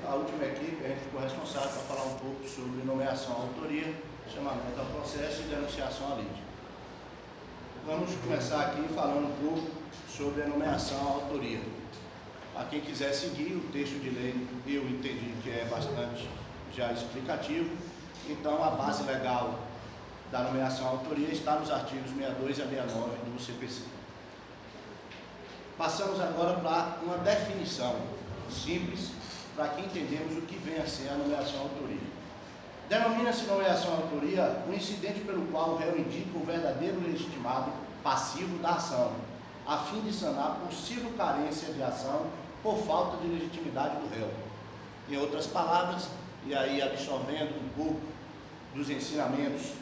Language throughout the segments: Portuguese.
a última equipe, a gente ficou responsável para falar um pouco sobre nomeação à autoria, chamamento ao processo e denunciação à lide. Vamos começar aqui falando um pouco sobre a nomeação à autoria. Para quem quiser seguir, o texto de lei eu entendi que é bastante já explicativo, então a base legal da nomeação à autoria está nos artigos 62 a 69 do CPC. Passamos agora para uma definição simples, para que entendamos o que vem a ser a nomeação à autoria. Denomina-se nomeação à autoria o incidente pelo qual o réu indica o verdadeiro legitimado passivo da ação, a fim de sanar possível carência de ação por falta de legitimidade do réu. Em outras palavras, e aí absorvendo um pouco dos ensinamentos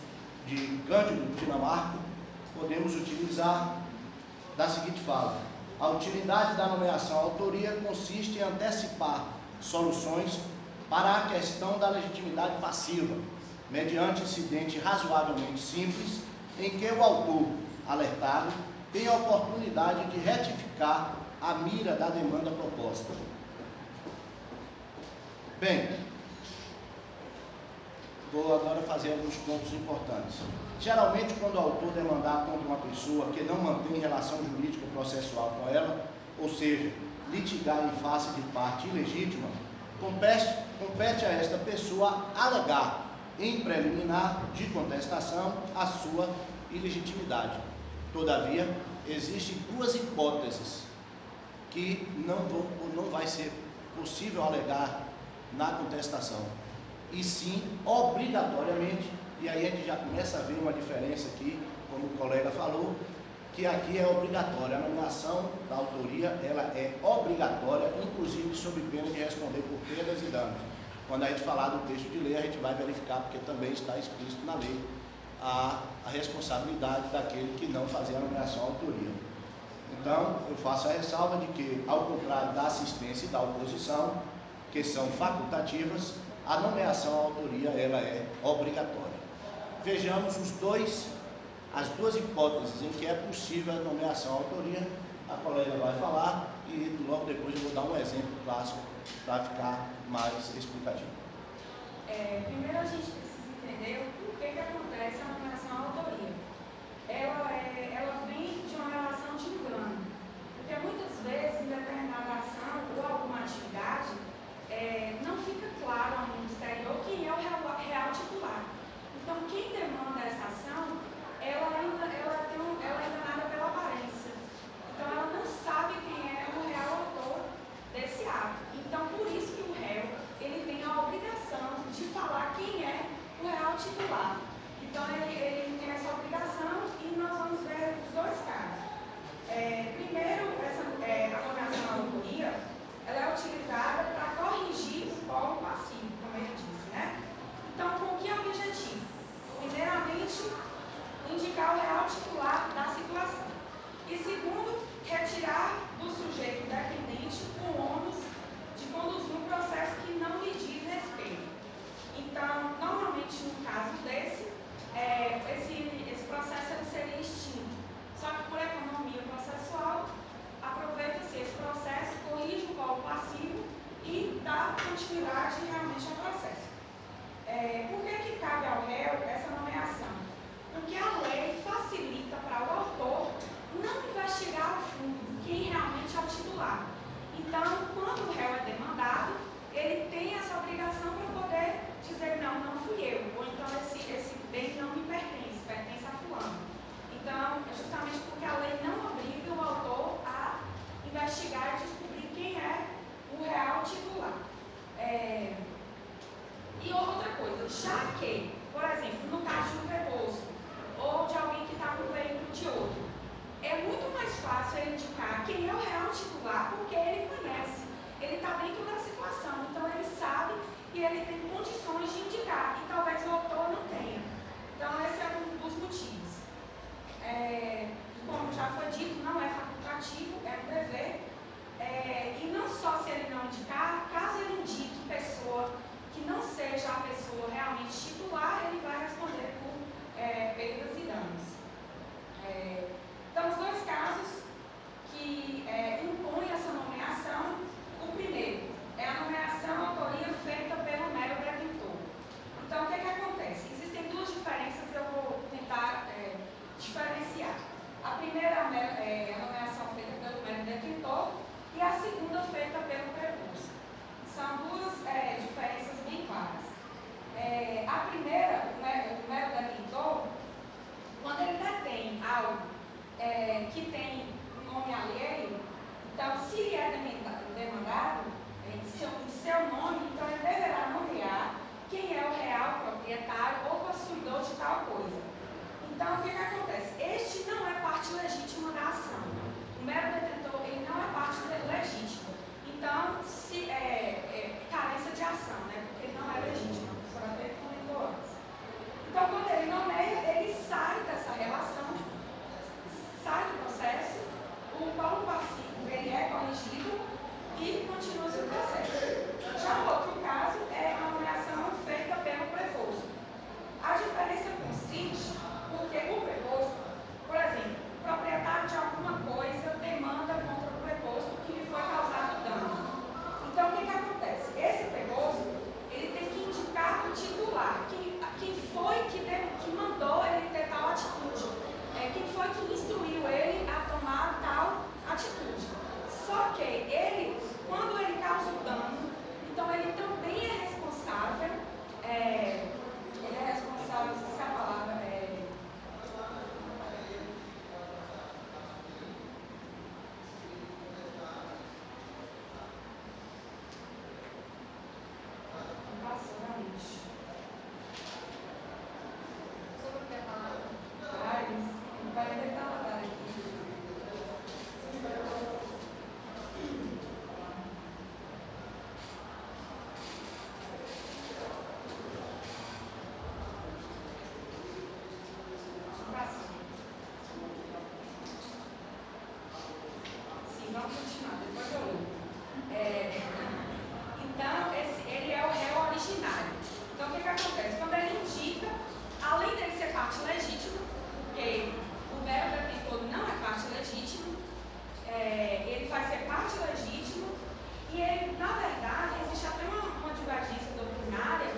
de Cândido Dinamarca, podemos utilizar da seguinte fala: a utilidade da nomeação à autoria consiste em antecipar soluções para a questão da legitimidade passiva, mediante incidente razoavelmente simples, em que o autor alertado tem a oportunidade de retificar a mira da demanda proposta. Bem, vou agora fazer alguns pontos importantes. Geralmente, quando o autor demandar contra uma pessoa que não mantém relação jurídica ou processual com ela, ou seja, litigar em face de parte ilegítima, compete a esta pessoa alegar em preliminar de contestação a sua ilegitimidade. Todavia, existem duas hipóteses que não vai ser possível alegar na contestação, e sim, obrigatoriamente, e aí a gente já começa a ver uma diferença aqui, como o colega falou, que aqui é obrigatória, a nomeação da autoria, ela é obrigatória, inclusive sob pena de responder por perdas e danos. Quando a gente falar do texto de lei, a gente vai verificar, porque também está explícito na lei, a responsabilidade daquele que não fazia a nomeação à autoria. Então, eu faço a ressalva de que, ao contrário da assistência e da oposição, que são facultativas, a nomeação à autoria ela é obrigatória. Vejamos as duas hipóteses em que é possível a nomeação à autoria. A colega vai falar e logo depois eu vou dar um exemplo clássico para ficar mais explicativo. Primeiro a gente precisa entender o que acontece a nomeação à autoria. Ela vem de uma relação de engano, porque muitas vezes em determinada ação ou alguma atividade não fica claro ao mundo exterior quem é o real titular. Então, quem demanda essa ação, ela é enganada pela aparência. Então, ela não sabe quem é o real autor desse ato. Então, por isso que o réu ele tem a obrigação de falar quem é o real titular. Então, ele tem essa obrigação e nós vamos ver os dois casos. Primeiro, a nomeação à autoria, ela é utilizada para corrigir o polo passivo, como ele disse, né? Então, com que objetivo? Primeiramente, indicar o real titular da situação. E segundo, retirar do sujeito dependente o ônus de conduzir um processo que não lhe diz respeito. Então, normalmente, no caso desse, esse processo ele seria extinto. Só que por economia processual, aproveita-se esse processo, corrige o polo passivo e dá continuidade realmente ao processo. Por que cabe ao réu essa nomeação? Porque a lei facilita para o autor não investigar a fundo quem realmente é o titular. Então, quando o réu é demandado, ele tem essa obrigação para poder dizer, não fui eu, ou então esse bem não me pertence, pertence a fulano. Então, é justamente porque a lei não obriga o autor a investigar e descobrir quem é o real titular. E outra coisa, já que, por exemplo, no caso de um preposto, ou de alguém que está com o veículo de outro, é muito mais fácil ele indicar quem é o real titular, porque ele conhece, ele está dentro da situação, então ele sabe e ele tem condições de indicar, e talvez o autor não tenha. Então, esse é um dos motivos. Como já foi dito, não é facultativo, é um dever. E não só se ele não indicar, caso ele indique pessoa que não seja a pessoa realmente titular, ele vai responder por perdas e danos. Então, os dois casos que impõem essa nomeação, o primeiro é a nomeação à autoria Então, o que acontece? Este não é parte legítima da ação. O mero detentor, ele não é parte legítima. Então, se carência de ação, né? Porque ele não é legítimo. A professora até comentou antes. Então, quando ele nomeia, ele sai dessa relação, sai do processo, o polo passivo, ele é corrigido e continua-se o processo. Já o outro caso é a nomeação feita pelo preposto. A diferença consiste porque o preposto, por exemplo, o proprietário de alguma coisa demanda contra o preposto que lhe foi causado dano. Então, o que acontece? Esse preposto, ele tem que indicar o titular, quem foi que mandou ele ter tal atitude, quem foi que instruiu ele a tomar tal atitude. Só que ele, quando ele causa o dano, então ele também é responsável, se a palavra passou na mente. Sobre o que é a palavra? Vai tentar matar aqui. Sim, vamos continuar, depois eu leio. Então, ele é o réu originário. Então, o que acontece? Quando ele indica, além dele ser parte legítima, porque o mero detentor não é parte legítima, ele vai ser parte legítima, e ele, na verdade, existe até uma divergência doutrinária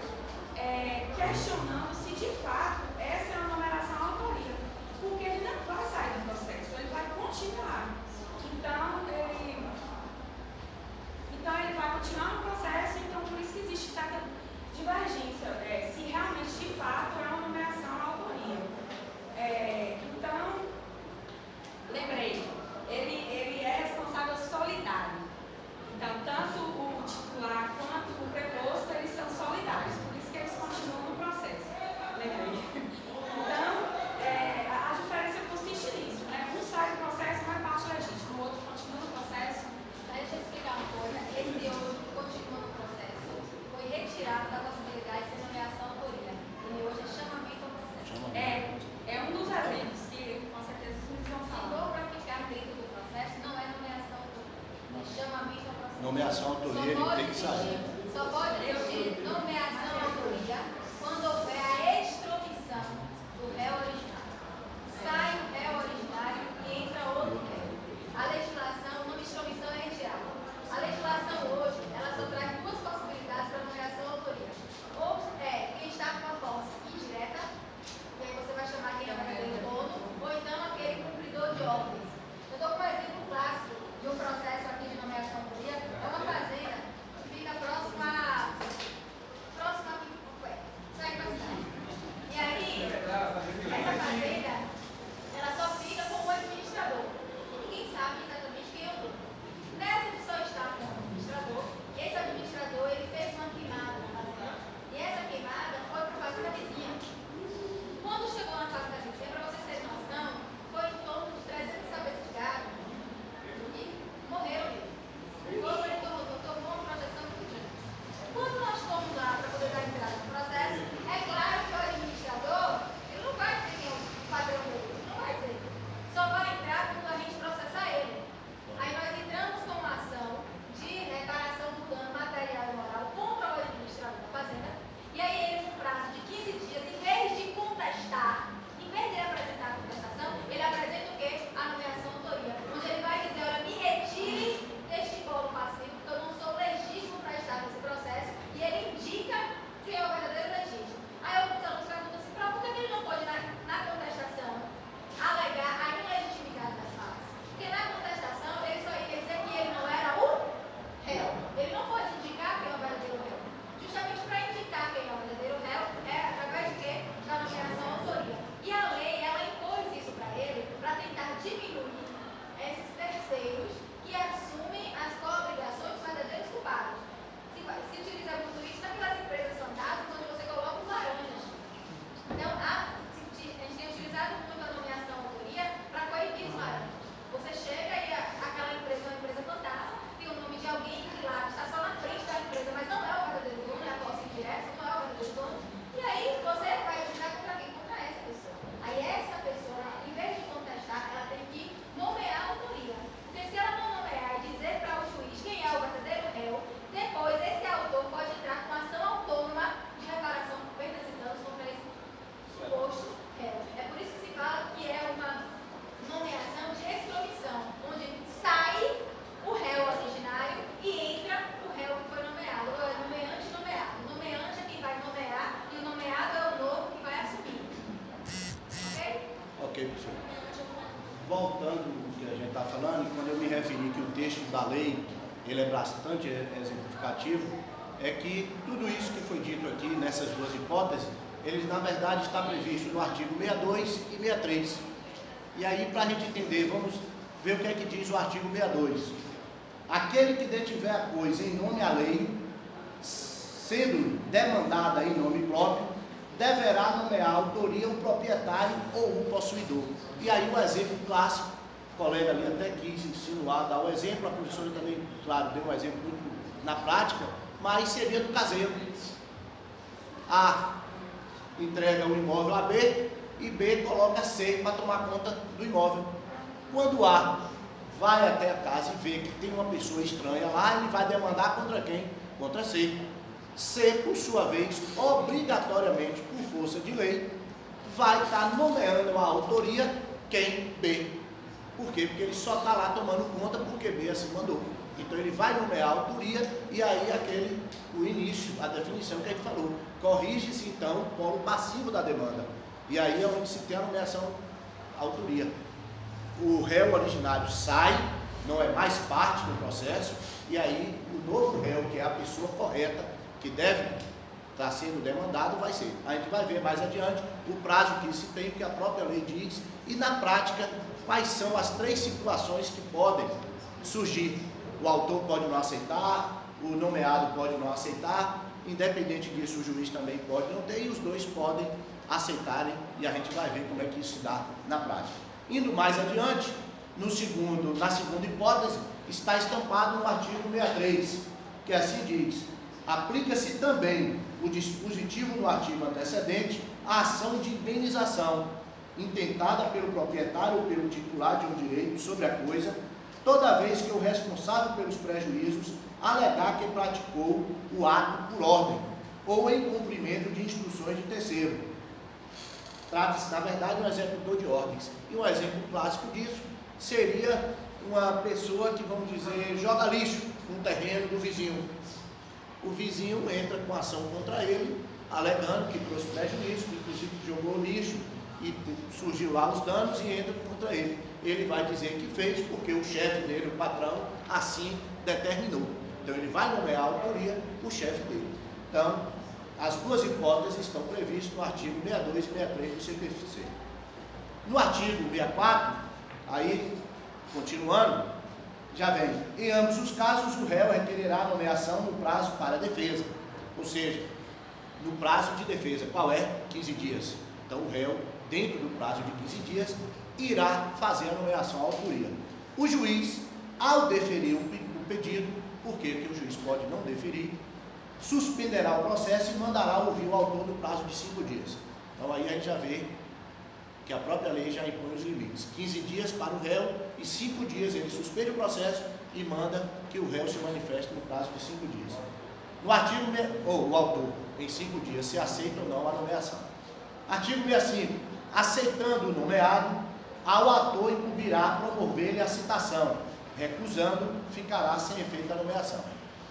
questionando se de fato essa é uma numeração à autoria, porque ele não vai sair do processo, ele vai continuar. Então, ele vai continuar no processo, então por isso que existe certa divergência, se realmente de fato é uma nomeação à autoria. Então, lembrei, ele é responsável solidário. Então, tanto o titular quanto o preposto, eles são solidários, por isso que eles continuam no processo. Lembrei. Então, a diferença consiste nisso, né? Um sai do processo, não é parte legítima, o outro continua no processo. Deixa eu explicar uma coisa. Esse hoje que continua no processo foi retirado da possibilidade de ser nomeação à autoria. Ele hoje é chamamento ao processo. É um dos eventos que, com certeza, vocês vão Se falar. for para ficar dentro do processo, não é nomeação à autoria. É chamamento ao processo. Nomeação à autoria, ele tem que sair. Só pode existir nomeação à autoria quando houver a extromissão do réu originário. Sai o réu originário e entra outro réu. A legislação, uma extromissão é retirada. A legislação hoje, ela só traz duas possibilidades para nomeação à autoria. Ou quem está com uma posse indireta, que aí você vai chamar quem é o verdadeiro dono, ou então aquele cumpridor de ordens. Eu dou um exemplo clássico de um processo aqui de nomeação à autoria. É uma fazenda que fica próxima aqui, sai para a cidade. da lei, ele é bastante exemplificativo, é que tudo isso que foi dito aqui nessas duas hipóteses, eles na verdade está previsto no artigo 62 e 63. E aí, para a gente entender, vamos ver o que é que diz o artigo 62. Aquele que detiver a coisa em nome alheio, sendo demandada em nome próprio, deverá nomear a autoria o proprietário ou o possuidor. E aí o exemplo clássico, o colega ali até quis insinuar, dar o exemplo, a professora também, claro, deu um exemplo muito na prática, mas seria do caseiro. A entrega o imóvel a B e B coloca C para tomar conta do imóvel. Quando A vai até a casa e vê que tem uma pessoa estranha lá, ele vai demandar contra quem? Contra C. C, por sua vez, obrigatoriamente, por força de lei, vai estar nomeando a autoria quem? B. Por quê? Porque ele só está lá tomando conta porque B assim mandou. Então ele vai nomear a autoria e aí o início, a definição que ele falou. Corrige-se então o polo passivo da demanda. E aí é onde se tem a nomeação autoria. O réu originário sai, não é mais parte do processo, e aí o novo réu, que é a pessoa correta, que deve estar sendo demandado, vai ser. A gente vai ver mais adiante o prazo que se tem, que a própria lei diz, e na prática, quais são as 3 situações que podem surgir. O autor pode não aceitar, o nomeado pode não aceitar, independente disso o juiz também pode não ter, e os dois podem aceitarem, e a gente vai ver como é que isso se dá na prática. Indo mais adiante, na segunda hipótese, está estampado no artigo 63, que assim diz: aplica-se também o dispositivo do artigo antecedente à ação de indenização, intentada pelo proprietário ou pelo titular de um direito sobre a coisa, toda vez que o responsável pelos prejuízos alegar que praticou o ato por ordem ou em cumprimento de instruções de terceiro. Trata-se, na verdade, de um executor de ordens. E um exemplo clássico disso seria uma pessoa que, vamos dizer, joga lixo no terreno do vizinho. O vizinho entra com ação contra ele, alegando que trouxe prejuízo, que inclusive jogou lixo e surgiu lá os danos, e entra contra ele. Ele vai dizer que fez porque o chefe dele, o patrão, assim determinou. Então ele vai nomear a autoria, o chefe dele. Então, as duas hipóteses estão previstas no artigo 62 e 63 do CPC. No artigo 64, aí, continuando, já vem: em ambos os casos, o réu requererá a nomeação no prazo para a defesa. Ou seja, no prazo de defesa, qual é? 15 dias. Então, o réu, dentro do prazo de 15 dias, irá fazer a nomeação à autoria. O juiz, ao deferir o pedido, por que o juiz pode não deferir, suspenderá o processo e mandará ouvir o autor no prazo de 5 dias. Então aí a gente já vê que a própria lei já impõe os limites. 15 dias para o réu e 5 dias ele suspende o processo e manda que o réu se manifeste no prazo de 5 dias. No artigo, o autor, em 5 dias, se aceita ou não a nomeação. Artigo 65. Aceitando o nomeado, ao ator incumbirá promover-lhe a citação. Recusando, ficará sem efeito a nomeação.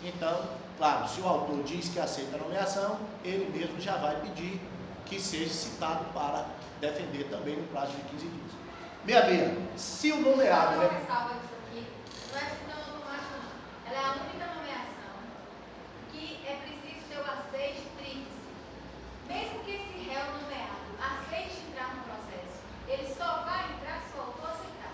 Então, claro, se o autor diz que aceita a nomeação, ele mesmo já vai pedir que seja citado para defender também no prazo de 15 dias. 66. Se o nomeado... Não é salva isso aqui. Não é citando automático, não. Ela é a única nomeação que é preciso ter o aceite tríplice. Mesmo que esse réu nomeado aceite entrar no processo, ele só vai entrar se o autor aceitar.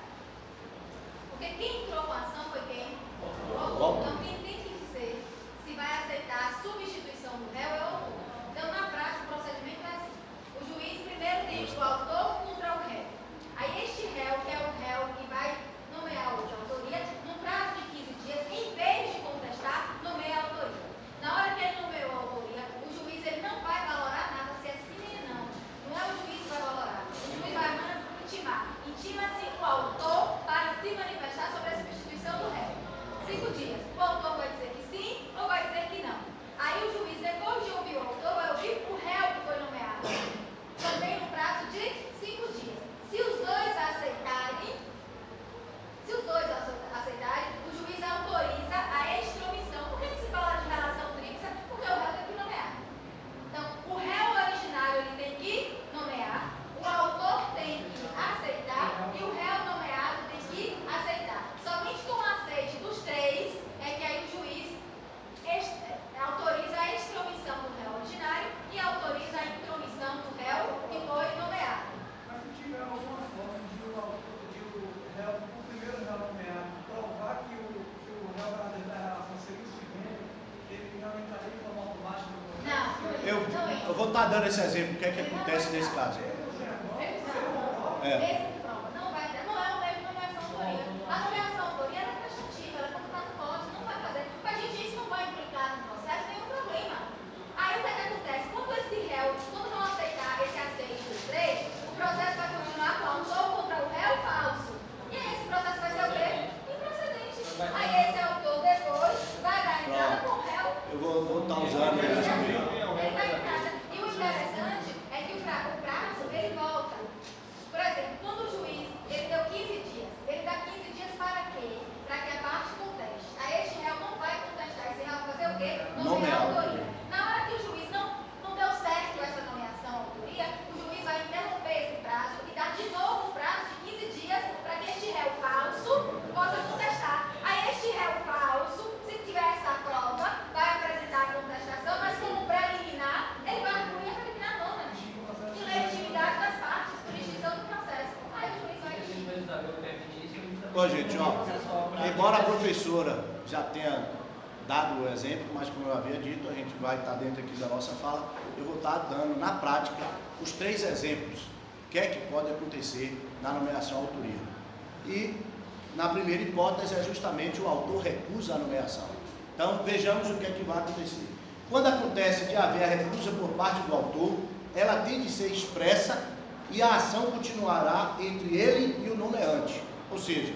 Porque quem entrou com a ação foi quem? O autor. Então, quem tem que dizer se vai aceitar a substituição do réu é o autor. Então, na prática, o procedimento é assim: o juiz primeiro tem o autor contra o réu. Aí, este réu, que é o réu que vai nomear o de autoria, no prazo de 15 dias, em vez de contestar Eu vou estar dando esse exemplo, o que é que acontece nesse caso? Não é o meio de nomeação autoria. A nomeação autoria é prestativa, ela pode, não vai fazer. Para a gente, isso não vai implicar no processo, nenhum problema. Aí o que acontece? Quando não aceitar esse aceite dos três, o processo vai continuar com autor contra o réu falso. E aí esse processo vai ser o quê? Improcedente. Aí esse autor depois vai dar entrada com o réu. Eu vou estar usando isso também. Ele vai entrada. E o interessante é que o prazo, ele volta. Por exemplo, quando o juiz, ele deu 15 dias, ele dá 15 dias para quê? Para que a parte conteste. Aí este réu não vai contestar, esse réu vai fazer o quê? Nomear a autoria. Na hora que o juiz não deu certo essa nomeação à autoria, o juiz vai interromper esse prazo e dar de novo um prazo de 15 dias para que este réu falso possa contestar. Aí este réu falso, se tiver essa prova, vai apresentar a contestação, mas como preliminar, ele vai arguir a preliminar nona. Ilegitimidade das partes, jurisdição do processo. Aí o juiz vai decidir. Bom, gente, embora a professora já tenha dado o exemplo, mas como eu havia dito, a gente vai estar dentro aqui da nossa fala, eu vou estar dando na prática os 3 exemplos, o que é que pode acontecer na nomeação à autoria. E na primeira hipótese é justamente o autor recusa a nomeação. Então vejamos o que é que vai acontecer. Quando acontece de haver a recusa por parte do autor, ela tem de ser expressa e a ação continuará entre ele e o nomeante. Ou seja,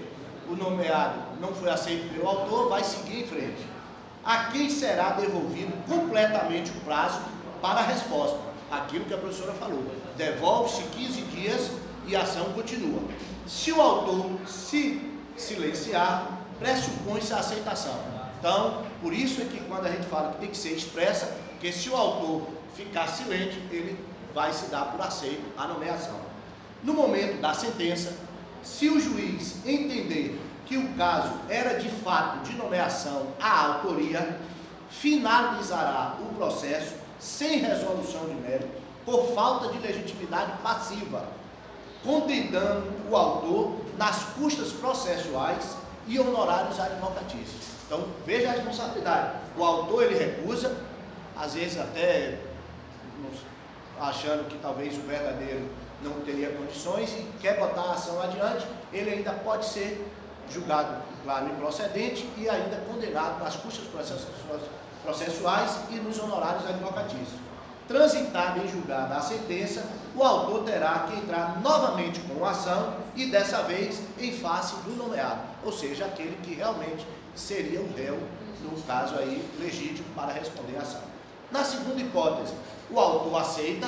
o nomeado não foi aceito pelo autor, vai seguir em frente. A quem será devolvido completamente o prazo para a resposta. Aquilo que a professora falou. Devolve-se 15 dias e a ação continua. Se o autor se silenciar, pressupõe-se a aceitação. Então, por isso é que quando a gente fala que tem que ser expressa, porque se o autor ficar silente, ele vai se dar por aceito a nomeação. No momento da sentença, se o juiz entender que o caso era de fato de nomeação à autoria, finalizará o processo sem resolução de mérito por falta de legitimidade passiva, condenando o autor nas custas processuais e honorários advocatícios. Então, veja a responsabilidade. O autor, ele recusa, às vezes até achando que talvez o verdadeiro não teria condições e quer botar a ação adiante, ele ainda pode ser julgado, claro, improcedente e ainda condenado nas custas processuais e nos honorários advocatícios. Transitada em julgada a sentença, o autor terá que entrar novamente com a ação e dessa vez em face do nomeado, ou seja, aquele que realmente seria o réu, no caso aí, legítimo para responder à ação. Na segunda hipótese, o autor aceita,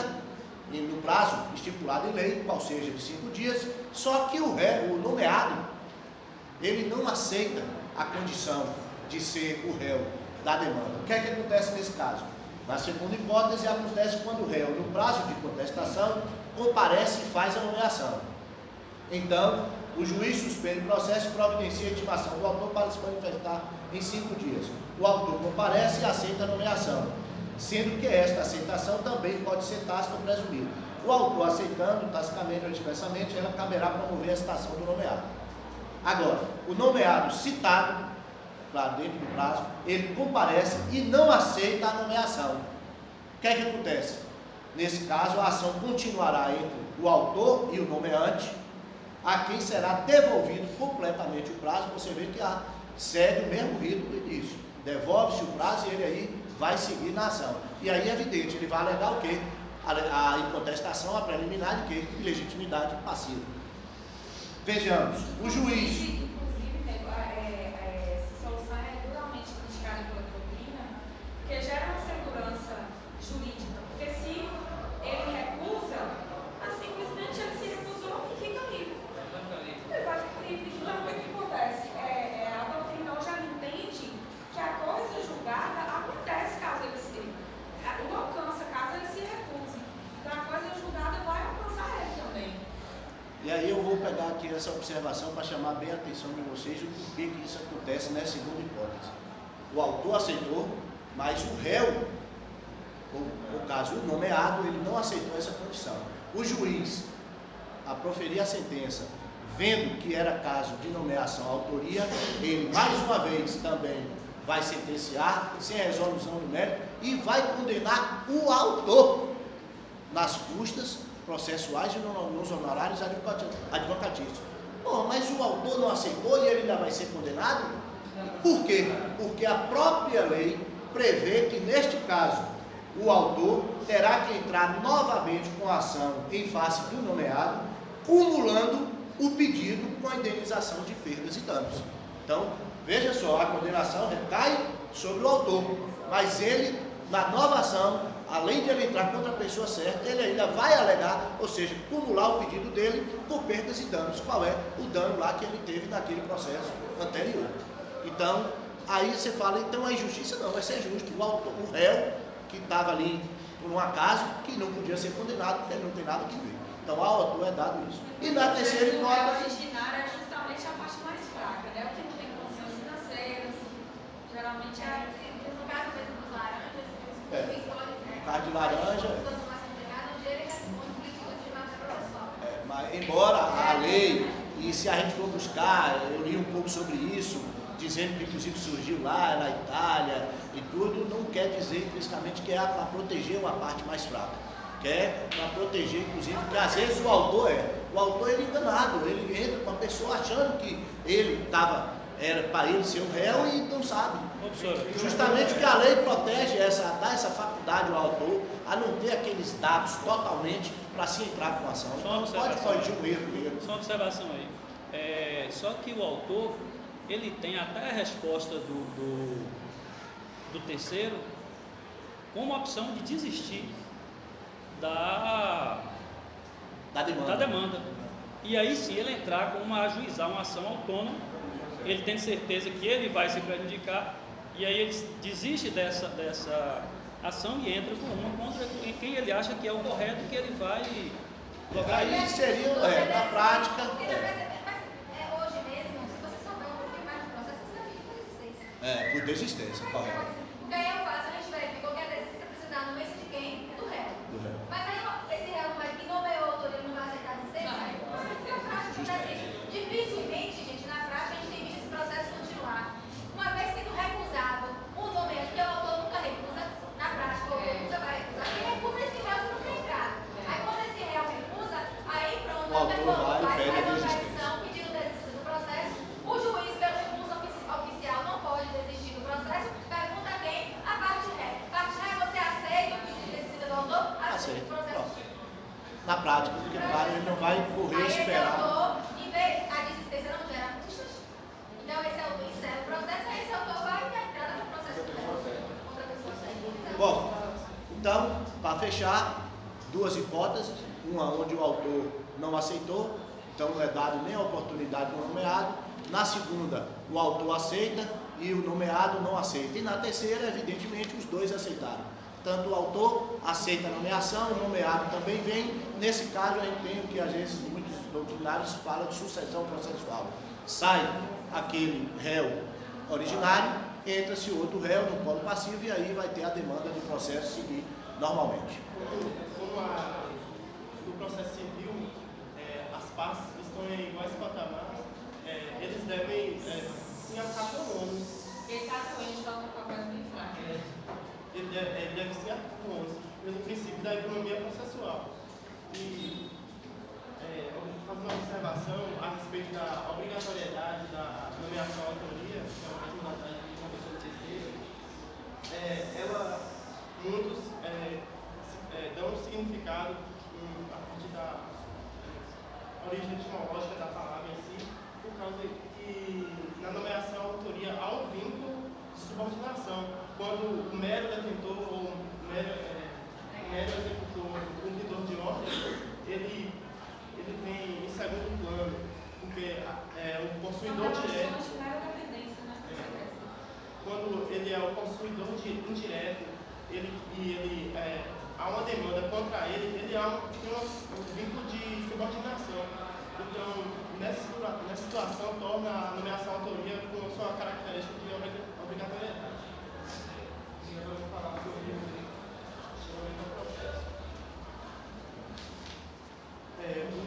no prazo estipulado em lei, qual seja de 5 dias, só que o réu, o nomeado, ele não aceita a condição de ser o réu da demanda. O que é que acontece nesse caso? Na segunda hipótese, acontece quando o réu, no prazo de contestação, comparece e faz a nomeação. Então, o juiz suspende o processo e providencia a intimação do autor para se manifestar em 5 dias. O autor comparece e aceita a nomeação, sendo que esta aceitação também pode ser tácita ou presumida. O autor aceitando, tacitamente ou expressamente, ela caberá promover a citação do nomeado. Agora, o nomeado citado, claro, dentro do prazo, ele comparece e não aceita a nomeação. O que é que acontece? Nesse caso, a ação continuará entre o autor e o nomeante, a quem será devolvido completamente o prazo. Você vê que segue o mesmo rito do início. Devolve-se o prazo e ele aí vai seguir na ação. E aí é evidente, ele vai alegar o quê? A incontestação, a preliminar de quê? Ilegitimidade passiva. Vejamos, o juiz... Inclusive, essa solução é duramente criticada pela doutrina, porque gera uma segurança jurídica, porque se ele recusa, simplesmente ele se recusou e fica livre. Ele vai ficar livre. Então, o que acontece? A doutrina hoje já entende que a coisa julgada acontece caso ele se... Não alcança caso ele se recuse. Então, a coisa julgada vai alcançar ele também. E aí eu vou pegar aqui essa observação para chamar bem a atenção de vocês do porquê que isso acontece nessa segunda hipótese. O autor aceitou, mas o réu, ou no caso o nomeado, ele não aceitou essa condição. O juiz, a proferir a sentença, vendo que era caso de nomeação à autoria, ele mais uma vez também vai sentenciar, sem resolução do mérito, e vai condenar o autor nas custas processuais e nos honorários advocatícios. Pô, mas o autor não aceitou e ele ainda vai ser condenado? Por quê? Porque a própria lei prevê que, neste caso, o autor terá que entrar novamente com a ação em face do nomeado, cumulando o pedido com a indenização de perdas e danos. Então, veja só, a condenação recai sobre o autor, mas ele, na nova ação, além de ele entrar contra a pessoa certa, ele ainda vai alegar, ou seja, cumular o pedido dele por perdas e danos. Qual é o dano lá que ele teve naquele processo anterior? Então, aí você fala, então a injustiça não, vai ser justo. O réu que estava ali por um acaso, que não podia ser condenado, porque ele não tem nada que ver. Então, ao autor é dado isso. E na terceira hipótese... O originário é justamente a parte mais fraca, né? O que não tem condições financeiras, geralmente é... No caso mesmo dos laranjas, no caso de laranja... Mas, embora a lei, e se a gente for buscar, eu li um pouco sobre isso, dizendo que inclusive surgiu lá na Itália e tudo, não quer dizer implicitamente que é para proteger uma parte mais fraca. Quer para proteger, inclusive, que às vezes o autor ele é enganado, ele entra com a pessoa achando que ele era para ele ser o réu e não sabe. Justamente que a lei protege, dá essa faculdade ao autor a não ter aqueles dados totalmente para se entrar com a ação. Então pode corrigir um erro dele. Só uma observação aí. Só que o autor, ele tem até a resposta do terceiro como opção de desistir da demanda. E aí sim ele entrar com ajuizar uma ação autônoma, ele tem certeza que ele vai se prejudicar, e aí ele desiste dessa ação e entra com uma contra quem ele acha que é o correto, que ele vai lograr aí isso. Seria, na prática... Hoje mesmo, se você souber um pouquinho mais do processo, você vai pedir por desistência. Por desistência, correto. Porque aí eu faço, a gente verificou que a desistência precisa dar no mês de quem? Do réu. Mas aí esse réu que nomeou a autoria não vai aceitar a desistência? Na prática, dificilmente, gente, na prática a gente tem visto esse processo continuar. Uma vez sendo recusado o nome, que o autor nunca recusa, na prática o autor nunca vai recusar, quem recusa esse réu que não tem entrado. Aí quando esse réu recusa, aí pronto, o autor vai a petição pedindo desistência do processo, o juiz, pelo recurso oficial, não pode desistir do processo, pergunta a quem? A parte réu. Parte réu, você aceita o pedido de desistência do autor? Aceita o processo. Na prática, porque claro, ele não vai correr e esperar. Aí esse autor, em vez a desistência não gera custos, então esse autor encerra o processo, aí esse autor vai ter entrada no processo do réu. Outra pessoa segue. Bom, então, para fechar, duas hipóteses, uma onde o autor não aceitou, então não é dado nem a oportunidade do nomeado. Na segunda, o autor aceita e o nomeado não aceita. E na terceira, evidentemente, os dois aceitaram. Tanto o autor aceita a nomeação, o nomeado também vem. Nesse caso, eu entendo que às vezes muitos doutrinários falam de sucessão processual. Sai aquele réu originário, entra-se outro réu no polo passivo e aí vai ter a demanda do processo seguir normalmente. No processo civil, as partes que estão em iguais patamares, eles devem se acatar o ônus. Ele está doente, está com a coisa bem fraca. Ele deve se acatar o ônus, pelo princípio da economia processual. E eu vou fazer uma observação a respeito da obrigatoriedade da nomeação à autoria, que é uma coisa de uma pessoa terceira. Muitos dão um significado a partir da origem etimológica da palavra em si, por causa que na nomeação à autoria há um vínculo de subordinação. Quando o mero detentor ou o mero executor, o cumpridor de ordem, ele vem em segundo plano, porque o possuidor direto, quando ele é o possuidor indireto, há uma demanda contra ele, tem um vínculo de subordinação. Então, nessa situação, torna a nomeação à autoria com sua característica de obrigatoriedade. E agora eu vou falar sobre o chamamento ao processo.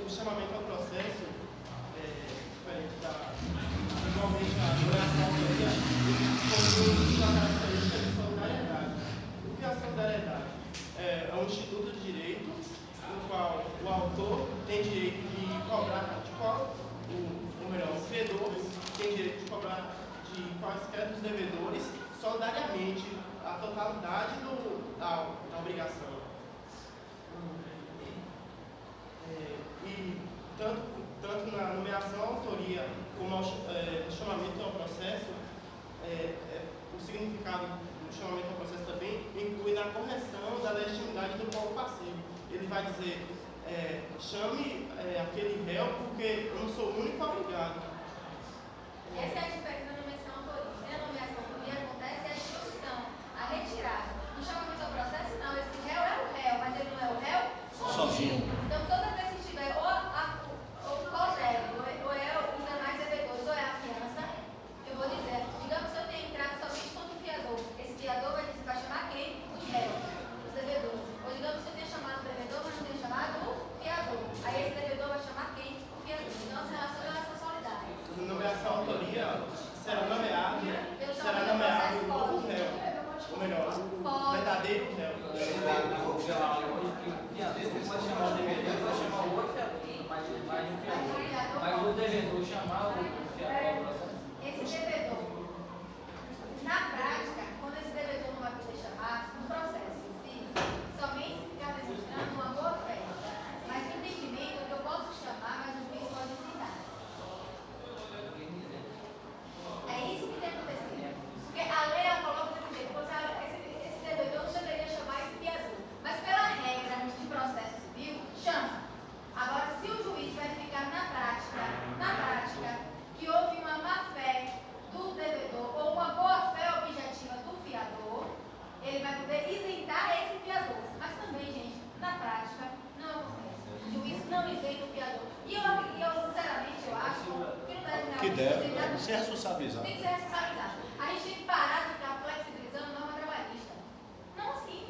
O chamamento ao processo diferente igualmente a nomeação à autoria, instituto de direito, no qual o autor tem direito de cobrar, o credor tem direito de cobrar de quaisquer dos devedores solidariamente a totalidade da obrigação. E tanto na nomeação, autoria, como no chamamento ao processo, o significado do chamamento ao processo também inclui na correção da legitimidade do polo passivo. Ele vai dizer, chame aquele réu porque eu não sou o único obrigado. Essa é a diferença da nomeação autoria. A nomeação autoria acontece a instrução, a retirada. No chamamento ao processo, não. Esse réu é o réu, mas ele não é o réu sozinho. Então, toda vez que tiver ou o código, ou é os demais devedores, ou é a fiança, eu vou dizer, digamos que eu tenho entrado somente contra o fiador. Esse fiador vai chamar quem? Os réus, os devedores. Ou digamos que eu tenha chamado o devedor, mas não tenho chamado o fiador. Aí esse devedor vai chamar quem? O fiador. Então, as relações elas são solidárias. Nomeação autoria será nomeado o novo réu, ou melhor, o verdadeiro réu. O fiador pode chamar o devedor e pode chamar o outro fiador, mas o devedor chamar o fiador. Esse devedor, na prática, quando esse devedor não vai poder chamar, no processo em si, somente se ficar demonstrando uma boa fé. Mas o entendimento é que eu posso chamar, mas o juiz pode citar. É isso que tem acontecido. Porque a lei ela coloca desse jeito. Esse devedor não deveria chamar esse fiador. Mas pela regra de processo civil, chama. Agora, se o juiz verificar na prática, que houve uma má-fé do devedor ou uma boa-fé objetiva do fiador, ele vai poder isentar esse fiador. Mas também, gente, na prática, não acontece. O juiz não isenta o fiador. E eu sinceramente, eu acho que não deve Que deve ser responsabilizado. Tem que ser responsabilizado. A gente tem que parar de ficar flexibilizando a norma trabalhista. Não assim.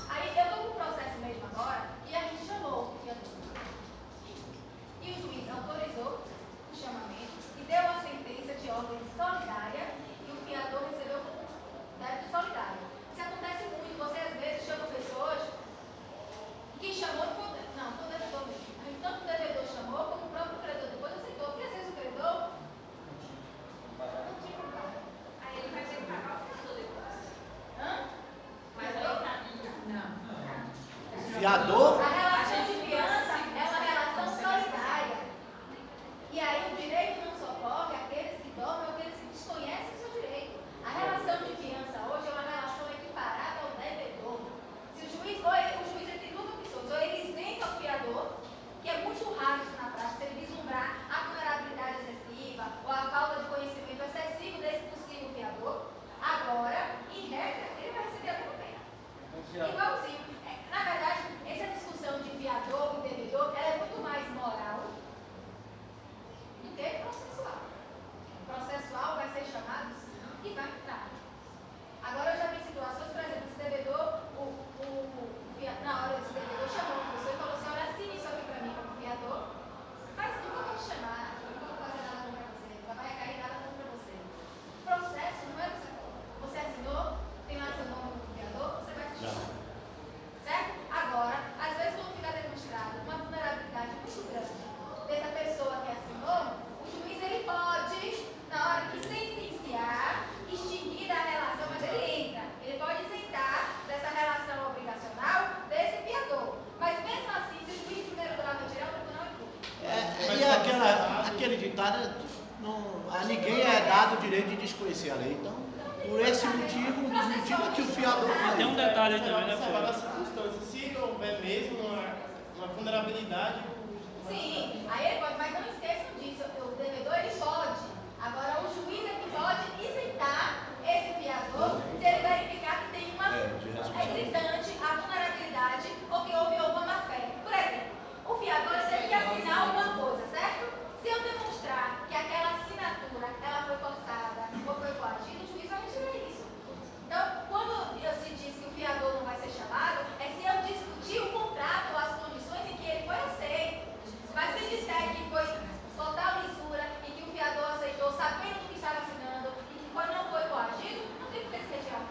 Aí eu estou com um processo mesmo agora e a gente chamou o fiador. E o juiz autorizou o chamamento e deu a sentença de ordem solidária e o fiador recebeu como débito solidário. Isso acontece muito. Você às vezes chama pessoas que chamou não foi o devedor mesmo. Tanto o devedor chamou como o próprio credor depois aceitou. Porque às vezes o credor não tinha como pagar. Aí ele vai ter que pagar o fiador depois. Hã? Mas aí não. Fiador, A relação de fiança é uma relação solidária. E aí o direito não socorre aqueles que dormem ou aqueles que desconhecem o seu direito. A relação de fiança hoje é uma relação equiparada ao devedor. Se o juiz ele tem duas opções. Ou ele isenta o fiador, que é muito raro isso na prática, ele vislumbrar a vulnerabilidade excessiva ou a falta de conhecimento excessivo desse possível fiador. Agora, em regra, ele vai receber a mesma pena. Igualzinho. Na verdade, essa discussão de fiador e devedor ela é muito mais moral do que processual. O processual vai ser chamado e vai entrar. Agora, eu já vi situações, por exemplo, esse devedor, na hora esse devedor chamou uma pessoa e falou assim: olha, assine isso aqui para mim como fiador, mas nunca vou te chamar, nunca vou fazer nada contra você, nunca vai cair nada contra você. O processo não é dessa forma. Você assinou, tem lá seu nome como fiador, você vai se chamar. Certo? Agora, às vezes quando fica demonstrado uma vulnerabilidade muito grande dessa pessoa que assinou, o juiz ele pode, na hora que sentenciar, extinguir a relação, mas ele entra. Ele pode isentar dessa relação obrigacional desse fiador. Mas mesmo assim, se o juiz primeiro grau retirar, o tribunal inclui. E aquele ditado, a ninguém é dado o direito de desconhecer a lei. Então, por esse motivo, um dos motivos é que o fiador Tem um detalhe aí também, né, observar as Pedro? circunstâncias. Se houver mesmo uma vulnerabilidade, Sim, aí ele pode, mas não esqueçam disso, o devedor ele pode. Agora o juiz é que pode isentar esse fiador se ele verificar que tem uma gritante a vulnerabilidade ou que houve alguma má-fé. Por exemplo, o fiador teve que assinar alguma coisa, certo? Se eu demonstrar que aquela assinatura ela foi forçada ou foi coagida, o juiz vai retirar isso. Então, quando se diz que o fiador não vai ser chamado, é se eu discutir o contrato ou as condições em que ele foi aceito. Mas se disser que foi total lisura e que o fiador aceitou sabendo do que estava assinando e que não foi coagido, não tem que ter que retirar o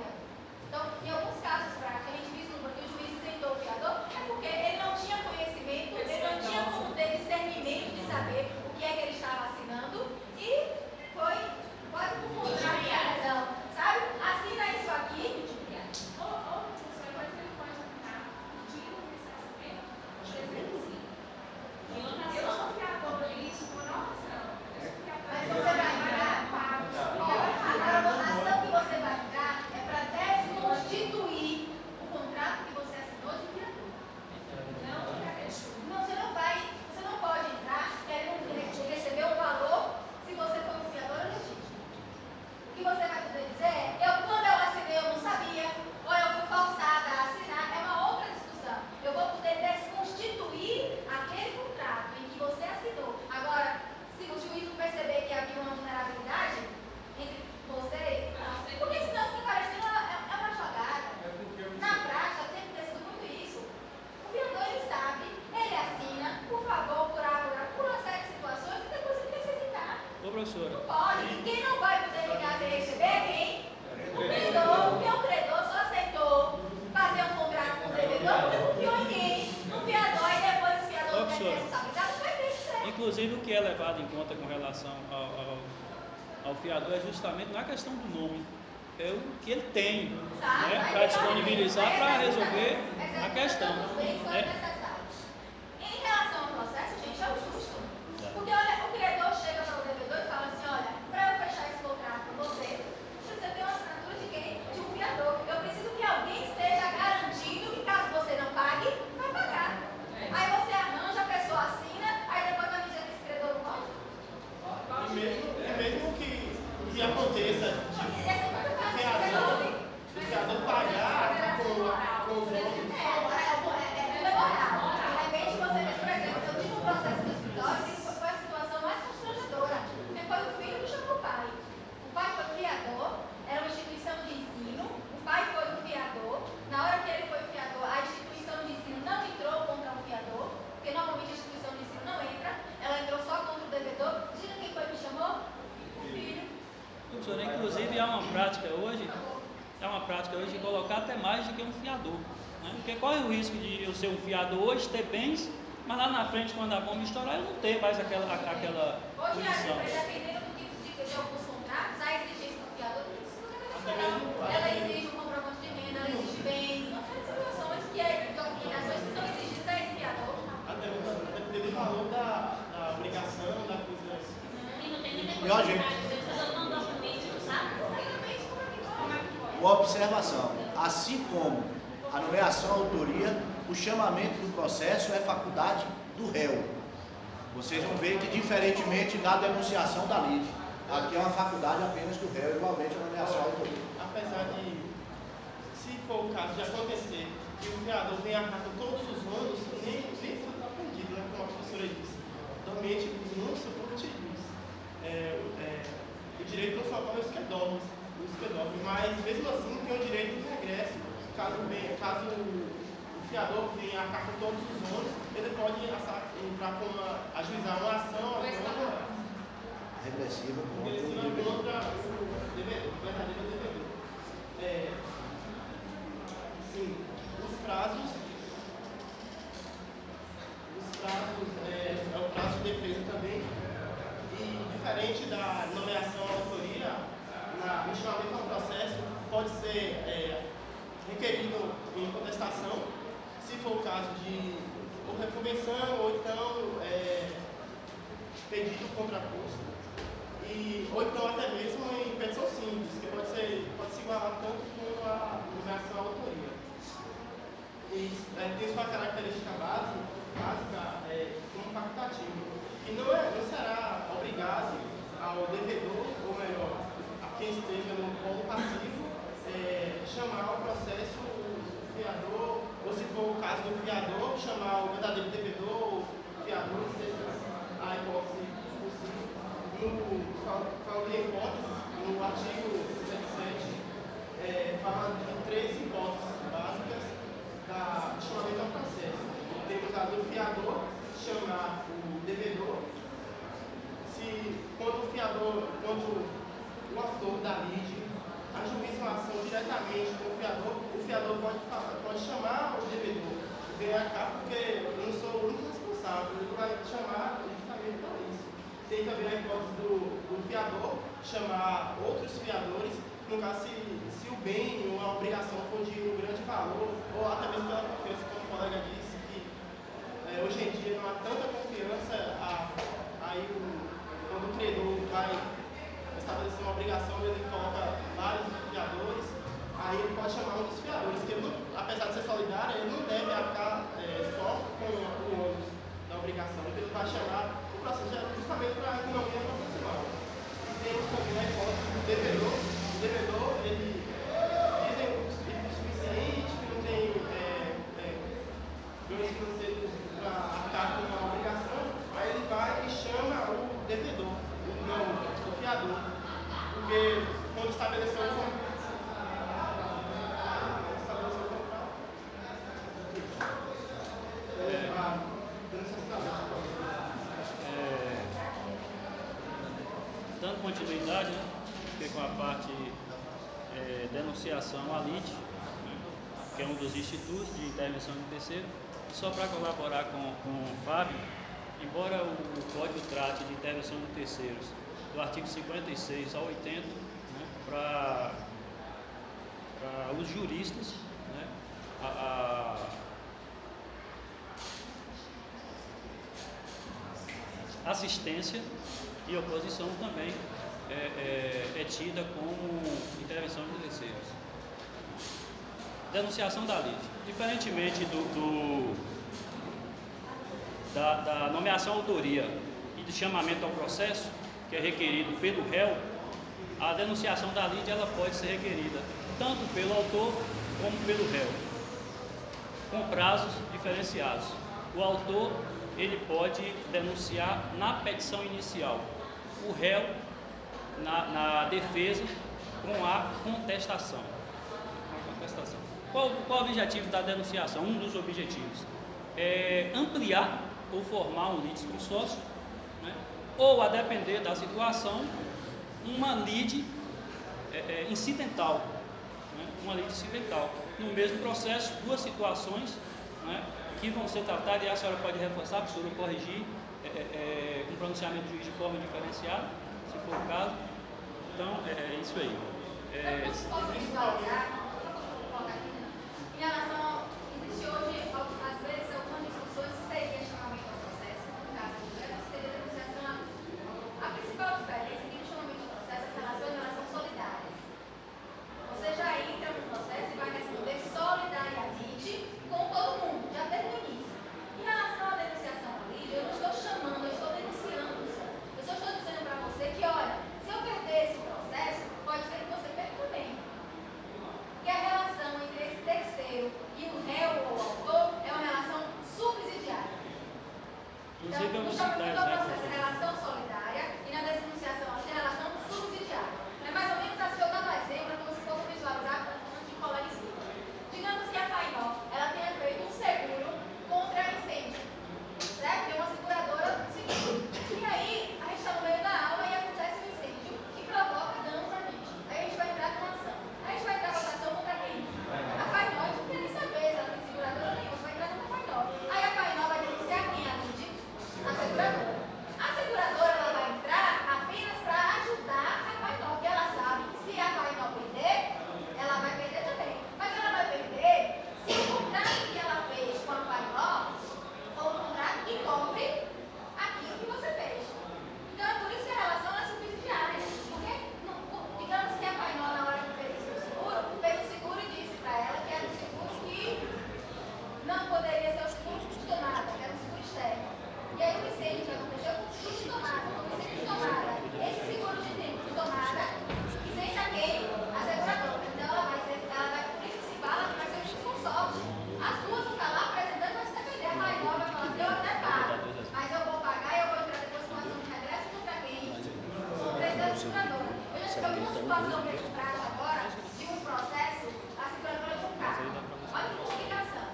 Inclusive, o que é levado em conta com relação ao fiador é justamente na questão do nome. É o que ele tem, né, para disponibilizar para resolver a questão. Em relação ao processo, gente, é o justo. Porque olha, o criador chega para o devedor e fala assim, olha, para eu fechar esse contrato com você tem uma assinatura de quem? De um fiador. Eu preciso que alguém esteja garantindo que caso você não pague, vai pagar. Aí você arranja, a pessoa assina, aí depois vai me dizer que esse credor não pode. E mesmo que aconteça de o fiador pagar com os outros. De repente você vê, por exemplo, eu tive um processo no escritório que foi a situação mais constrangedora. Porque foi o filho que chamou o pai. O pai foi o fiador, era uma instituição de ensino, o pai foi o fiador. Na hora que ele foi o fiador, a instituição de ensino não entrou contra o fiador, porque normalmente a instituição de ensino não entra, ela entrou só contra o devedor. Diga quem foi que chamou? O filho. Professor, inclusive há uma prática hoje de colocar até mais do que um fiador, né? Porque corre o risco de eu ser um fiador hoje, ter bens, mas lá na frente, quando a bomba estourar, eu não ter mais aquela Hoje, condição. dependendo do tipo de alguns contratos, a exigência do fiador não precisa. Ela exige um comprovante de renda, ela exige bens, uma série de situações de obrigações que são exigidas a esse fiador. Até dependendo do valor da obrigação, da coisa. E não tem nem E ó, gente, uma observação, assim como a nomeação à autoria, o chamamento do processo é faculdade do réu. Vocês vão ver que, diferentemente da denunciação da lide, aqui é uma faculdade apenas do réu, igualmente a nomeação à autoria. Apesar de, se for o caso de acontecer que o fiador venha a carta todos os anos, nem tudo está aprendido, né, como a professora disse. Normalmente, não se diz. O direito não só para os esquedófilos, mas mesmo assim tem o direito de regresso. Caso o fiador venha a carta todos os anos, ele pode entrar com ajuizar uma ação Regressiva contra o verdadeiro devedor. Sim, os prazos é o prazo de defesa também. E diferente da nomeação à autoria, no chamamento ao processo pode ser requerido em contestação, se for o caso de ou reconvenção ou então pedido contraposto, ou então até mesmo em petição simples, que pode se igualar tanto com a nomeação à autoria. E tem sua característica básica como facultativo, que não será obrigado ao devedor, ou melhor, a quem esteja no polo passivo, chamar o processo o fiador, ou se for o caso do fiador, chamar o verdadeiro devedor, o fiador, seja a hipótese possível. Falando de hipóteses, no artigo 77, fala de 3 hipóteses básicas da chamamento ao processo. Temos a do fiador chamar o devedor, quando o autor da lide ajuiza uma ação diretamente com o fiador pode chamar o devedor, vem cá porque eu não sou o único responsável, ele vai chamar justamente para isso. Tem também a hipótese do fiador chamar outros fiadores, no caso se o bem ou a obrigação for de um grande valor, ou até mesmo pela confiança, como o colega disse, que hoje em dia não há tanta confiança, quando o credor vai estabelecer uma obrigação, ele coloca vários fiadores, aí ele pode chamar um dos fiadores, que ele, apesar de ser solidário, ele não deve arcar só com o ônus da obrigação, ele vai chamar o processo justamente para a economia processual. E temos também a hipótese do devedor. O devedor, ele dizem o suficiente, que não tem ganhos financeiros para arcar com uma obrigação, aí ele vai e chama o devedor, o fiador. Porque quando estabeleceu o contrato, dando continuidade, né? Porque com a parte denunciação à lide, né? Que é um dos institutos de intervenção do terceiro, só para colaborar com o Fábio, embora o Código trate de intervenção de terceiros do artigo 56 ao 80, né, para os juristas, né, a assistência e oposição também é tida como intervenção de terceiros. Denunciação da lide. Diferentemente da nomeação autoria e de chamamento ao processo, que é requerido pelo réu, a denunciação da lide ela pode ser requerida tanto pelo autor como pelo réu, com prazos diferenciados. O autor ele pode denunciar na petição inicial, o réu na defesa com a contestação. Qual o objetivo da denunciação? Um dos objetivos é ampliar ou formar um lide exclusório, né? Ou, a depender da situação, uma lide incidental, né? Uma lide incidental. No mesmo processo, duas situações, né, que vão ser tratadas, e a senhora pode reforçar, professora, ou corrigir com pronunciamento do juiz de forma diferenciada, se for o caso. Então, é isso aí. Posso visualizar, em relação, existe hoje, às vezes, algumas discussões se seria chamamento ao processo, no caso do governo, seria denunciação. A principal diferença é que o chamamento ao processo é relação solidárias. Você já entra no processo e vai responder solidariamente com todo mundo, já desde o início. Em relação à denunciação à lide, eu não estou chamando, eu estou denunciando só. Eu só estou dizendo para você que, olha, se eu perder esse processo, pode ser que você perca também. E a relação entre esse terceiro e o réu ou o autor é uma relação subsidiária. Então, no chamamento ao processo é relação solidária e na denunciação é relação subsidiária. É mais ou menos assim, eu dando um exemplo para que você possa visualizar antes de colar em cima. Digamos que a Painó, ela tenha feito um seguro contra incêndio, certo? Tem uma seguradora de seguro. E aí, a gente está no meio da aula e acontece um incêndio que provoca dano para a gente. Aí a gente vai entrar com ação. A gente vai entrar com ação contra quem? A Painó, não quer nem saber, ela não tem seguradora nenhuma, vai entrar contra a Painó. Aí a Painó vai denunciar quem? A lide? A seguradora. A seguradora ela vai entrar apenas para ajudar a Painó, porque ela sabe que se a Painó perder, ela vai perder também. Mas ela vai perder se o contrato que ela fez com a Painó for um contrato que cobre aquilo que você fez. Então é por isso que a relação é subsidiária. Porque, digamos que a Painó, na hora que fez o seguro e disse para ela que era um seguro que não poderia ser o seguro de tomada, que era um seguro externo. E aí o incêndio que aconteceu com o seguro de tomada, com o incêndio de tomada. Esse seguro de tomada isenta quem? A seguradora. Então ela vai principal, ela vai ser um consórcio. As duas vão estar lá apresentando, vai se defender. A Painó vai falar assim, eu até pago, mas eu vou pagar e eu vou entrar depois com ação de regresso contra quem? O presidente da seguradora. Eu já tive alguma situação mesmo prática agora de um processo, a seguradora de um carro. Olha que complicação.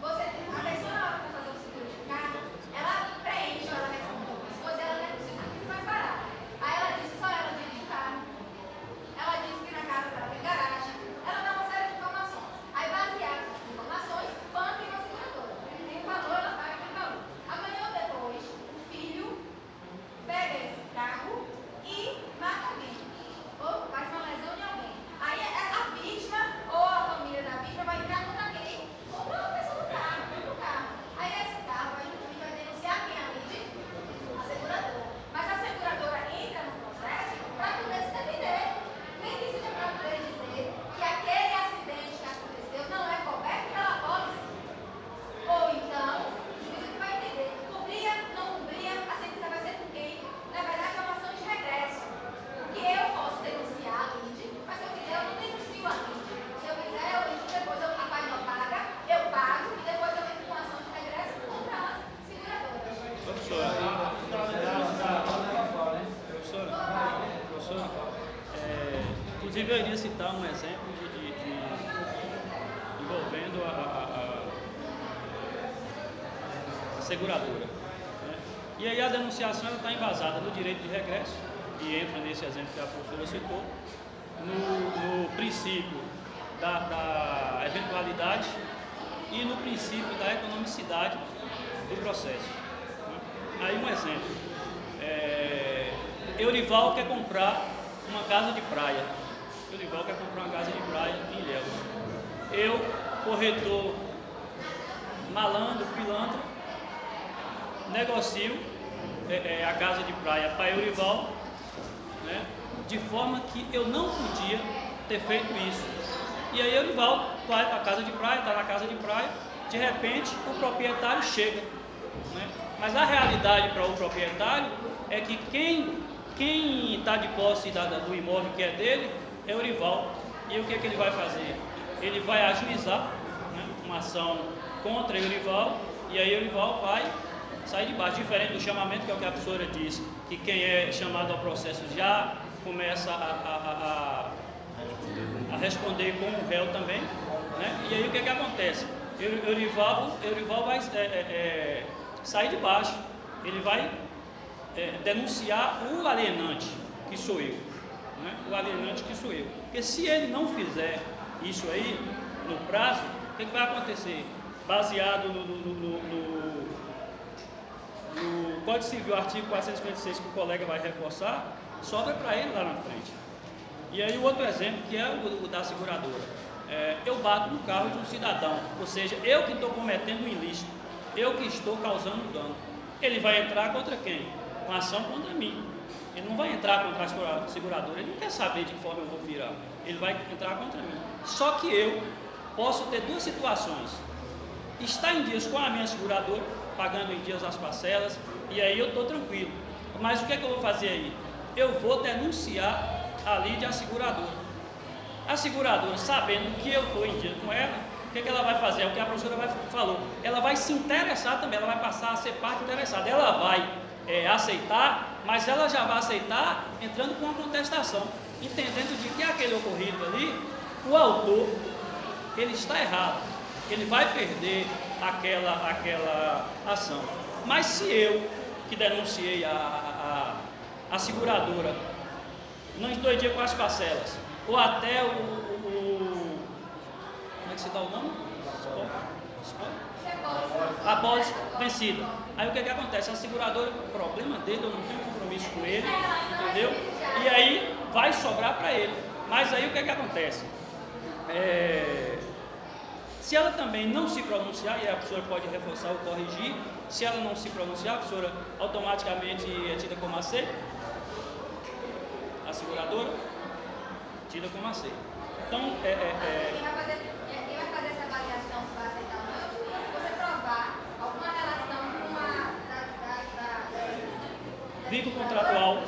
A pessoa, na hora que vai fazer o seguro de carro, ela preenche, ela responde algumas coisas, ela leva o seguro que vai parar. Aí ela diz que só ela dirige o carro. Ela diz que na casa dela tem garagem. Ela dá uma série de informações. Aí, baseado nessas informações, quando tem uma seguradora. Tem um valor, ela paga aquele valor. Amanhã ou depois, o filho pega esse carro e mata alguém. Ou faz uma lesão em alguém. Aí a vítima ou a família da vítima vai entrar contra quem? Contra a pessoa do carro, contra o carro. Aí esse carro vai denunciar quem? A lide? A seguradora. Mas a seguradora entra no processo para poder se defender. Nem que seja para poder dizer que aquele acidente que aconteceu não é coberto pela pólice. Ou então, o juiz vai entender, cobria, não cobria, a sentença vai ser com quem? Na verdade, é uma ação de regresso. Porque eu posso denunciar a lide, mas se eu quiser, eu não denuncio a lide. Se eu quiser, eu entro depois, a Painó paga, eu pago e depois eu entro com ação de regresso contra as seguradoras. Professora, inclusive eu iria citar um exemplo envolvendo a seguradora, né? E aí a denunciação está embasada no direito de regresso, que entra nesse exemplo que a professora citou, no princípio da eventualidade e no princípio da economicidade do processo, né? Aí um exemplo. Eurival quer comprar uma casa de praia. Eurival quer comprar uma casa de praia em Ilhéus. Eu, corretor, malandro, pilantra, negocio a casa de praia para Eurival, né, de forma que eu não podia ter feito isso. E aí Eurival vai para a casa de praia, está na casa de praia, de repente o proprietário chega, né? Mas a realidade para o proprietário é que quem está de posse do imóvel que é dele é Eurival. E o que ele vai fazer? Ele vai ajuizar, né, uma ação contra Eurival, e aí Eurival vai sair de baixo, diferente do chamamento, que é o que a professora disse, que quem é chamado ao processo já começa a responder como o réu também, né? E aí o que acontece? Eurival vai sair de baixo, ele vai denunciar o alienante, que sou eu, né? O alienante que sou eu. Porque se ele não fizer isso aí, no prazo, o que vai acontecer? Baseado no Código Civil, artigo 456, que o colega vai reforçar, sobra para ele lá na frente. E aí o outro exemplo, que é o da seguradora. Eu bato no carro de um cidadão, ou seja, eu que estou cometendo um ilícito, eu que estou causando dano. Ele vai entrar contra quem? Com ação contra mim. Ele não vai entrar contra a seguradora, ele não quer saber de que forma eu vou virar. Ele vai entrar contra mim. Só que eu posso ter duas situações. Estar em dias com a minha seguradora, pagando em dias as parcelas, e aí eu estou tranquilo. Mas o que é que eu vou fazer aí? Eu vou denunciar a lide à seguradora. A seguradora, sabendo que eu estou em dia com ela, o que é que ela vai fazer? É o que a professora falou. Ela vai se interessar também, ela vai passar a ser parte interessada. Ela vai aceitar, mas ela já vai aceitar entrando com uma contestação, entendendo de que aquele ocorrido ali, o autor, ele está errado, ele vai perder aquela ação. Mas se eu, que denunciei a seguradora, não estou em dia com as parcelas, ou até como é que se dá o nome? A pólice vencida. Aí o que acontece? A seguradora, o problema dele, eu não tenho compromisso com ele, entendeu? E aí vai sobrar para ele. Mas aí o que acontece? Se ela também não se pronunciar, e a professora pode reforçar ou corrigir, se ela não se pronunciar, a professora automaticamente é tida como AC, a seguradora tida como AC. Então, quem vai fazer essa avaliação se vai aceitar ou não, se você provar alguma relação com uma vínculo contratual.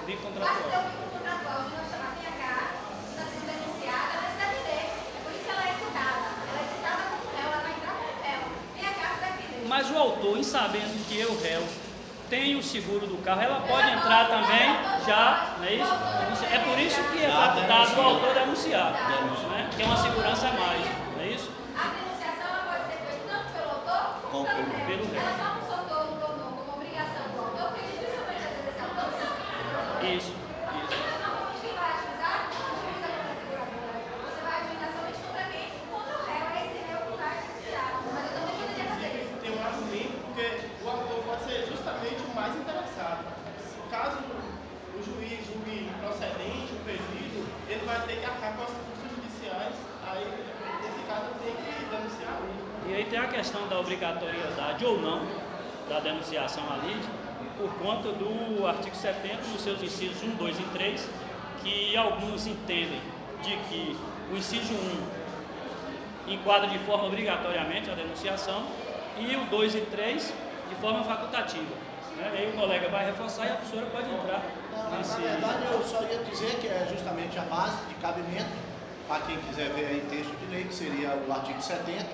Vínculo contratual. Basta ter um vínculo contratual de não chamar minha cara, está sendo denunciada, ela está direito. É por isso que ela é citada. Ela é citada como réu, ela vai entrar como réu. Minha cara está direito. Mas o autor, em sabendo que eu, réu, tenho o seguro do carro, ela pode entrar também já, não é isso? É por isso que é facultado o autor denunciar, né? Que é uma segurança a mais, não é isso? A denunciação ela pode ser feita tanto pelo autor como pelo réu. Ela só não soltou, não tornou como obrigação do autor, porque ele dificilmente às vezes esse autor não. Isso. Normalmente quem vai ajuizar não ajuiza contra a seguradora. Você vai ajuizar somente contra quem? Contra o réu, é esse réu que vai denunciar. Mas eu também poderia fazer isso. Tem um argumento, porque o autor pode ser justamente o mais interessado. Caso o juiz julgue procedente, o pedido, ele vai ter que arcar com as custas judiciais, aí nesse caso tem que denunciar ele. E aí tem a questão da obrigatoriedade ou não da denunciação à lide, por conta do artigo 70, nos seus incisos 1, 2 e 3, que alguns entendem de que o inciso 1 enquadra de forma obrigatoriamente a denunciação e o 2 e 3 de forma facultativa. Aí o colega vai reforçar e a professora pode entrar. Na verdade, eu só ia dizer que é justamente a base de cabimento, para quem quiser ver aí texto de lei, que seria o artigo 70,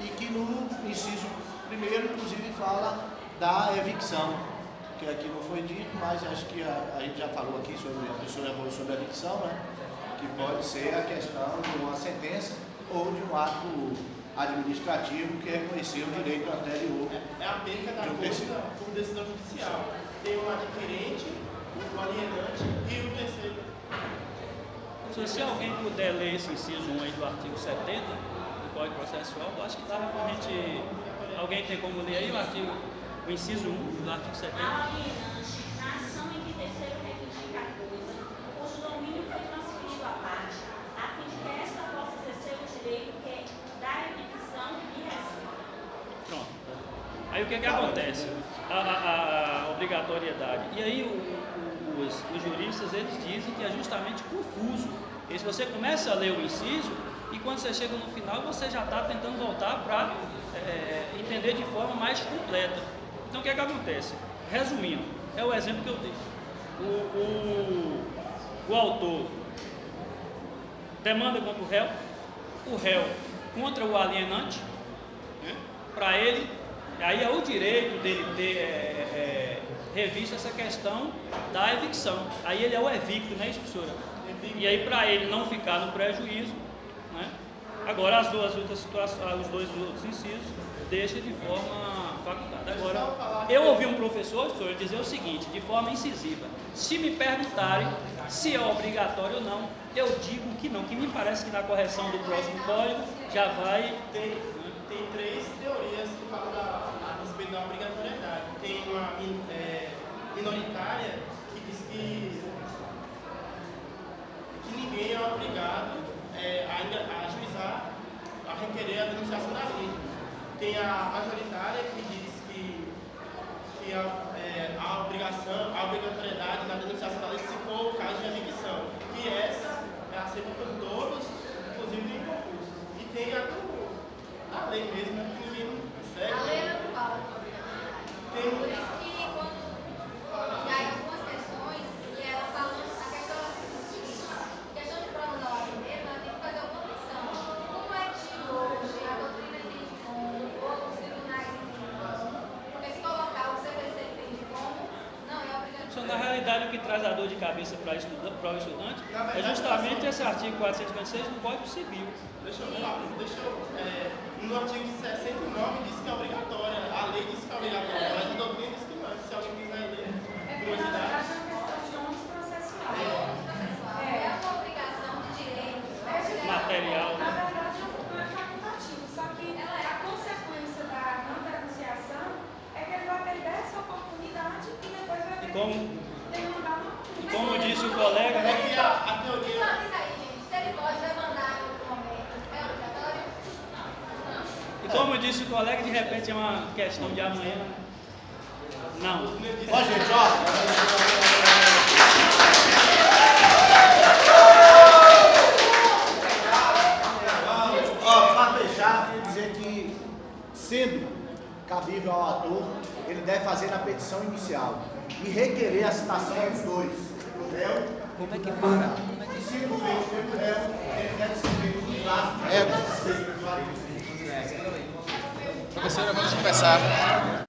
e que no inciso 1º, inclusive, fala da evicção, que aqui não foi dito, mas acho que a gente já falou aqui sobre a professora falou sobre a evicção, né? Que pode ser a questão de uma sentença ou de um ato administrativo que reconheceu o direito anterior. É a perca da coisa por decisão judicial. Tem o adquirente, o alienante e o terceiro. Se alguém puder ler esse inciso 1 aí do artigo 70 do Código Processual, eu acho que dá pra gente. Alguém tem como ler aí o artigo o inciso 1 do artigo 70. Alienante, na ação em que terceiro reivindica a coisa, cujo domínio foi transferido à parte, a fim de que esta possa exercer o direito que da evicção lhe recebe. Pronto. Aí o que acontece? A obrigatoriedade. E aí os juristas, eles dizem que é justamente confuso. E se você começa a ler o inciso, e quando você chega no final, você já está tentando voltar para entender de forma mais completa. Então o que acontece? Resumindo, é o exemplo que eu dei. O autor demanda contra o réu contra o alienante, né? Para ele, aí é o direito dele ter revisto essa questão da evicção. Aí ele é o evicto, né, professora? E aí, para ele não ficar no prejuízo, né? Agora as duas outras situações, os dois outros incisos, deixa de forma facultada. Agora, eu ouvi um professor dizer o seguinte, de forma incisiva: se me perguntarem se é obrigatório ou não, eu digo que não, que me parece que na correção do próximo código já vai ter. Tem três teorias que falam a respeito da obrigatoriedade. Tem uma minoritária que diz que ninguém é obrigado a ajuizar, a requerer a denunciação da lei. Tem a majoritária que diz que a obrigatoriedade na denunciação da lei se for o caso de evicção. Que essa é aceita por todos, inclusive em concursos. E tem a lei mesmo, né, que ninguém segue. A lei não fala sobre Tem por isso que quando já em algumas questões, e ela fala, a questão é o seguinte, questão de prova da ordem mesmo, ela tem que fazer alguma missão. Como é que hoje a doutrina entende como, ou os tribunais entendem como, porque se colocar o CPC entende como, não é obrigatório. Na realidade, o que traz a dor de cabeça para o estudante é justamente esse artigo 456 do Código Civil. No artigo 69 diz que é obrigatória, a lei diz que é obrigatória, mas a doutrina diz que não. Se alguém quiser ler, Porque na verdade é uma questão de ônus processual. É uma obrigação de direito. Material. Na verdade não é facultativo, só que a consequência da não denunciação é que ele vai perder essa oportunidade e depois vai ter que demandar uma. E como disse o colega, é que a teoria. Só diz aí, gente, se ele pode demandar em outro momento, é obrigatório? E como disse o colega, de repente é uma questão de amanhã. Não. Ó, gente, para fechar, queria dizer que, sendo cabível ao ator, ele deve fazer na petição inicial e requerer a citação dos dois, do réu e do demandado. E se não feito pelo réu, ele deve ser feito no prazo. Professora, vamos conversar.